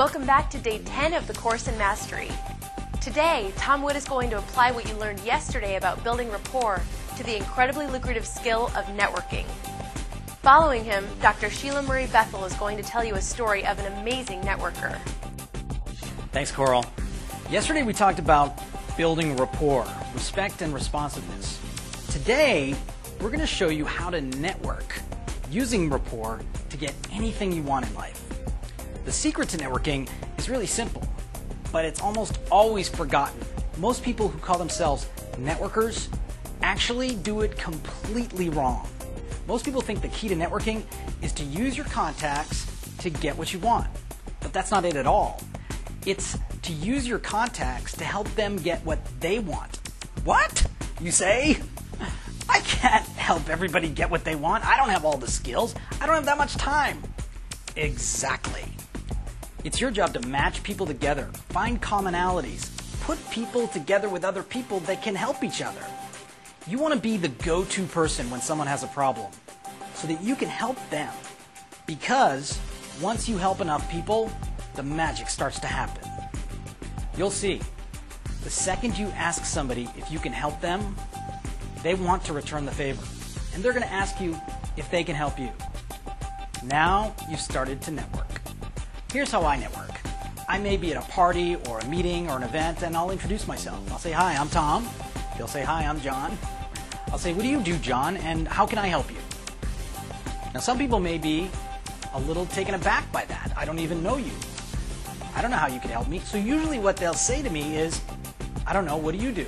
Welcome back to day 10 of the course in mastery. Today, Tom Wood is going to apply what you learned yesterday about building rapport to the incredibly lucrative skill of networking. Following him, Dr. Sheila Marie Bethel is going to tell you a story of an amazing networker. Thanks, Coral. Yesterday we talked about building rapport, respect and responsiveness. Today, we're going to show you how to network using rapport to get anything you want in life. The secret to networking is really simple, but it's almost always forgotten. Most people who call themselves networkers actually do it completely wrong. Most people think the key to networking is to use your contacts to get what you want, but that's not it at all. It's to use your contacts to help them get what they want. What? You say? I can't help everybody get what they want. I don't have all the skills. I don't have that much time. Exactly. It's your job to match people together, find commonalities, put people together with other people that can help each other. You want to be the go-to person when someone has a problem so that you can help them. Because once you help enough people, the magic starts to happen. You'll see, the second you ask somebody if you can help them, they want to return the favor. And they're going to ask you if they can help you. Now you've started to network. Here's how I network. I may be at a party or a meeting or an event and I'll introduce myself. I'll say, hi, I'm Tom. They'll say, hi, I'm John. I'll say, what do you do, John, and how can I help you? Now some people may be a little taken aback by that. I don't even know you. I don't know how you can help me. So usually what they'll say to me is, I don't know, what do you do?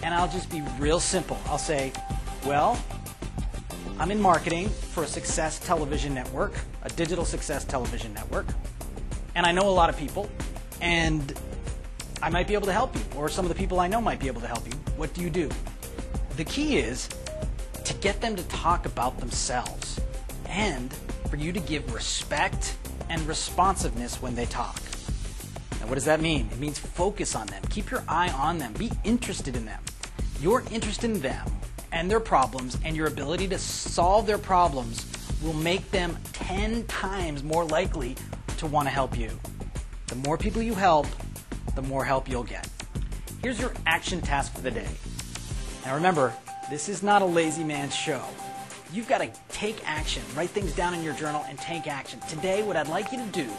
And I'll just be real simple. I'll say, well, I'm in marketing for a success television network, a digital success television network, and I know a lot of people, and I might be able to help you, or some of the people I know might be able to help you. What do you do? The key is to get them to talk about themselves, and for you to give respect and responsiveness when they talk. Now, what does that mean? It means focus on them. Keep your eye on them. Be interested in them. Your interest in them and their problems and your ability to solve their problems will make them 10 times more likely to want to help you. The more people you help, the more help you'll get. Here's your action task for the day. Now remember, this is not a lazy man's show. You've got to take action. Write things down in your journal and take action. Today, what I'd like you to do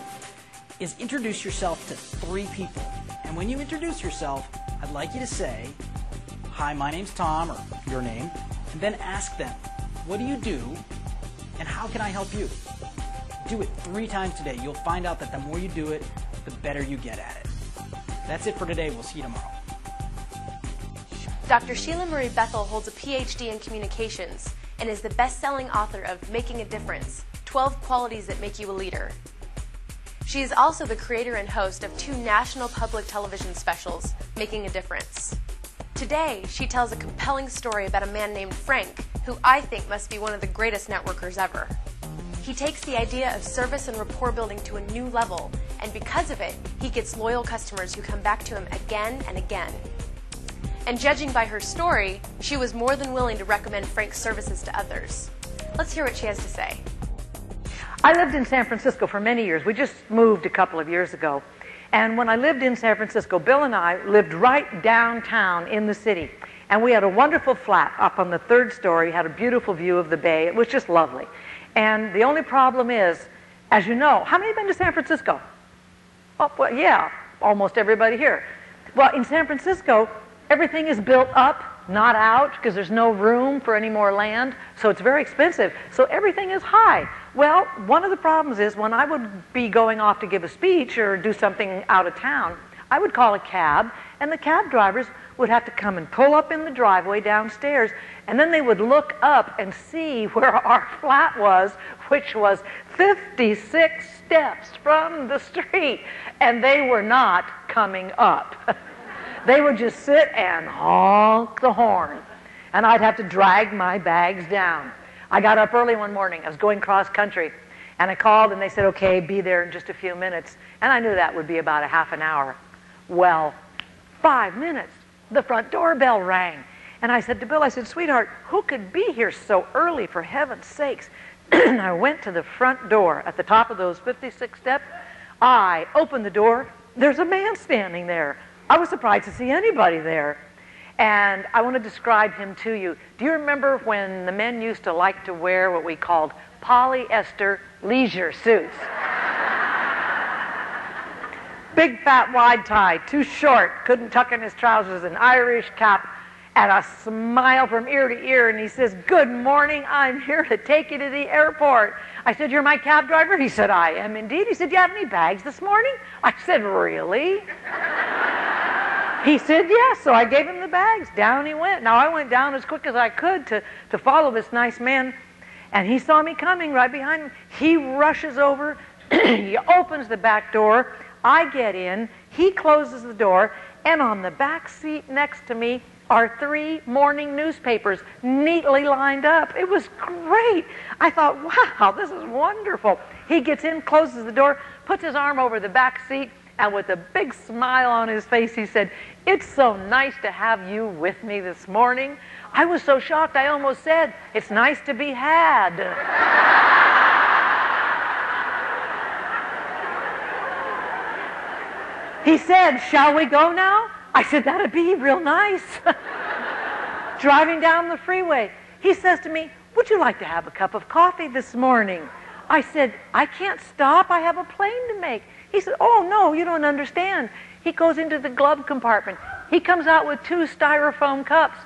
is introduce yourself to 3 people. And when you introduce yourself, I'd like you to say, hi, my name's Tom, or your name, and then ask them, what do you do, and how can I help you? Do it 3 times today. You'll find out that the more you do it, the better you get at it. That's it for today. We'll see you tomorrow. Dr. Sheila Marie Bethel holds a PhD in communications and is the best-selling author of Making a Difference, 12 Qualities That Make You a Leader. She is also the creator and host of 2 national public television specials, Making a Difference. Today, she tells a compelling story about a man named Frank, who I think must be one of the greatest networkers ever. He takes the idea of service and rapport building to a new level, and because of it, he gets loyal customers who come back to him again and again. And judging by her story, she was more than willing to recommend Frank's services to others. Let's hear what she has to say. I lived in San Francisco for many years. We just moved a couple of years ago. And when I lived in San Francisco, Bill and I lived right downtown in the city. And we had a wonderful flat up on the 3rd story, had a beautiful view of the bay. It was just lovely. And the only problem is, as you know, how many have been to San Francisco? Oh, well, yeah, almost everybody here. Well, in San Francisco, everything is built up, not out, because there's no room for any more land, so it's very expensive. So everything is high. Well, one of the problems is when I would be going off to give a speech or do something out of town, I would call a cab, and the cab drivers would have to come and pull up in the driveway downstairs, and then they would look up and see where our flat was, which was 56 steps from the street, and they were not coming up. They would just sit and honk the horn, and I'd have to drag my bags down. I got up early one morning. I was going cross country, and I called, and they said, okay, be there in just a few minutes. And I knew that would be about a half an hour. Well, 5 minutes, the front doorbell rang. And I said to Bill, I said, sweetheart, who could be here so early, for heaven's sakes? And I went to the front door at the top of those 56 steps. I opened the door. There's a man standing there. I was surprised to see anybody there. And I want to describe him to you. Do you remember when the men used to like to wear what we called polyester leisure suits? Big, fat, wide tie, too short, couldn't tuck in his trousers, an Irish cap, and a smile from ear to ear. And he says, "Good morning, I'm here to take you to the airport." I said, "You're my cab driver?" He said, "I am indeed." He said, "Do you have any bags this morning?" I said, "Really?" He said, "Yes." So I gave him the bags. Down he went. Now I went down as quick as I could to follow this nice man. And he saw me coming right behind him. He rushes over. He opens the back door. I get in. He closes the door. And on the back seat next to me are 3 morning newspapers neatly lined up. It was great. I thought, wow, this is wonderful. He gets in, closes the door, puts his arm over the back seat, and with a big smile on his face, he said, "It's so nice to have you with me this morning." I was so shocked, I almost said, "It's nice to be had." He said, "Shall we go now?" I said, "That'd be real nice." Driving down the freeway, he says to me, "Would you like to have a cup of coffee this morning?" I said, "I can't stop. I have a plane to make." He said, "Oh, no, you don't understand." He goes into the glove compartment. He comes out with 2 styrofoam cups.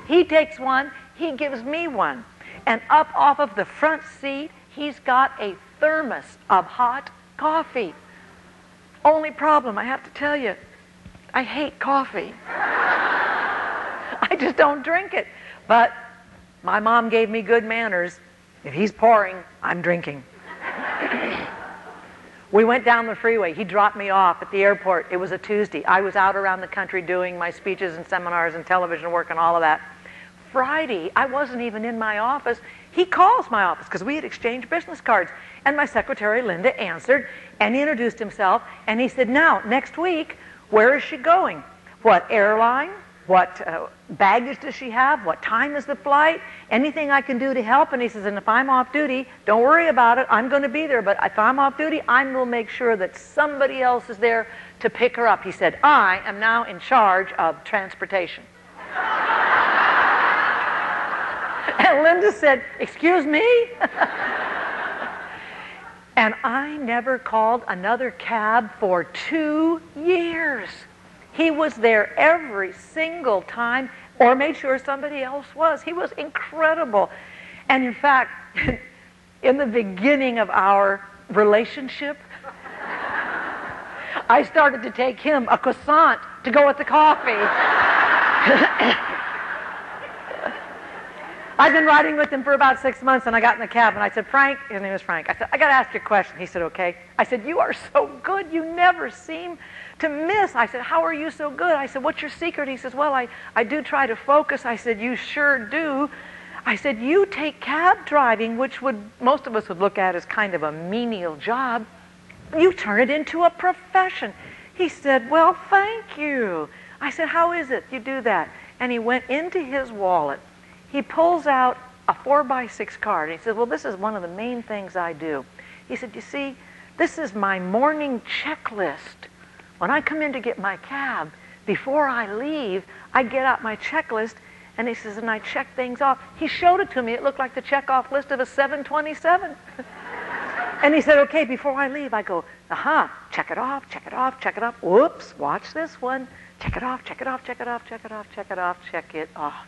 He takes one. He gives me one. And up off of the front seat, he's got a thermos of hot coffee. Only problem, I have to tell you, I hate coffee. I just don't drink it. But my mom gave me good manners. If he's pouring, I'm drinking. We went down the freeway. He dropped me off at the airport. It was a Tuesday. I was out around the country doing my speeches and seminars and television work and all of that. Friday, I wasn't even in my office. He calls my office because we had exchanged business cards. And my secretary, Linda, answered, and he introduced himself. And he said, "Now, next week, where is she going? What airline? What baggage does she have? What time is the flight? Anything I can do to help?" And he says, "And if I'm off duty, don't worry about it. I'm going to be there. But if I'm off duty, I will make sure that somebody else is there to pick her up." He said, "I am now in charge of transportation." And Linda said, "Excuse me?" And I never called another cab for 2 years. He was there every single time, or made sure somebody else was. He was incredible. And in fact, in the beginning of our relationship, I started to take him a croissant to go with the coffee. I've been riding with him for about 6 months, and I got in the cab, and I said, "Frank," his name was Frank, I said, "I got to ask you a question." He said, "Okay." I said, "You are so good. You never seem to miss." I said, "How are you so good?" I said, "What's your secret?" He says, "Well, I do try to focus." I said, "You sure do." I said, "You take cab driving, which most of us would look at as kind of a menial job. You turn it into a profession." He said, "Well, thank you." I said, "How is it you do that?" And he went into his wallet. He pulls out a 4x6 card. And he said, "Well, this is one of the main things I do." He said, "You see, this is my morning checklist. When I come in to get my cab, before I leave, I get out my checklist." And he says, "And I check things off." He showed it to me. It looked like the check-off list of a 727. And he said, "Okay, before I leave," I go, "check it off, check it off, check it off. Whoops, watch this one. Check it off, check it off, check it off, check it off, check it off, check it off."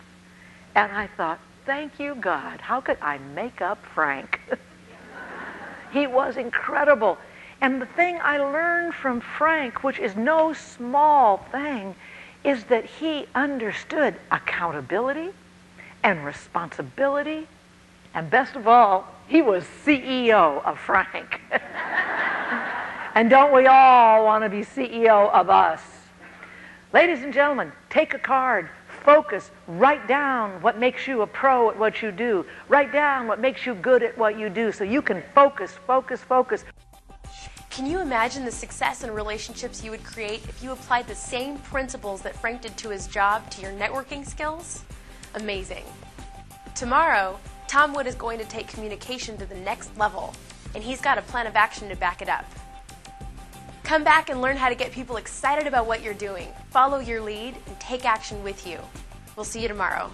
And I thought, thank you, God. How could I make up Frank? He was incredible. And the thing I learned from Frank, which is no small thing, is that he understood accountability and responsibility. And best of all, he was CEO of Frank. And don't we all want to be CEO of us? Ladies and gentlemen, take a card. Focus. Write down what makes you a pro at what you do. Write down what makes you good at what you do so you can focus, focus, focus. Can you imagine the success and relationships you would create if you applied the same principles that Frank did to his job to your networking skills? Amazing. Tomorrow, Tom Wood is going to take communication to the next level, and he's got a plan of action to back it up. Come back and learn how to get people excited about what you're doing. Follow your lead and take action with you. We'll see you tomorrow.